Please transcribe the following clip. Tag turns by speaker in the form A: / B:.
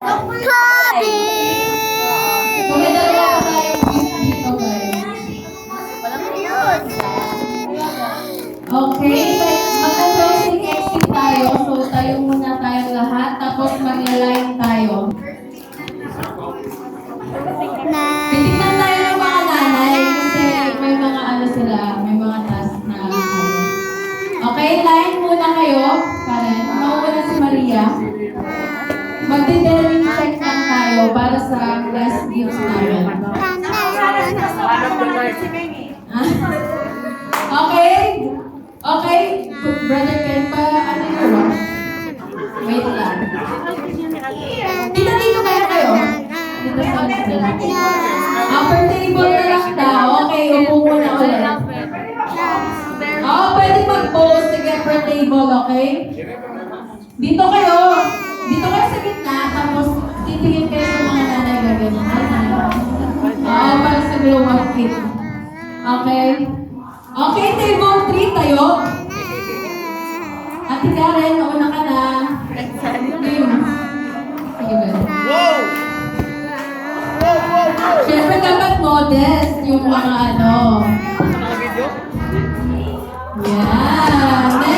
A: Happy!
B: So, may dalawa pa tayong gift dito, guys. Okay, magka-closing exit tayo. So, tayo muna tayong lahat. Tapos, mag-line tayo. Titignan tayo ng mga nanay kasi may mga ano sila, may mga task na ano. Okay, line muna kayo. Karen, mauna si Maria. Magdi-daring check lang tayo para sa last gifts namin. Okay? Okay? Brother Ken, ano yun? Wait lang. Dito kaya kayo? Dito sa hospital. Upper table na lang daw. Okay, upo muna ulit. Oo, pwede mag-pose. Sige, upper table, okay? Dito kayo sa gitna, tapos titingin kayo sa mga nanay gagawin. Oo, para sa glow up kit. Okay? Okay, table 3 tayo. Ate Karen, nauna ka na. Game. Sige ba?
C: Wow!
B: Siyempre dapat modest yung mga ano.
C: Naka-video?
B: Yan.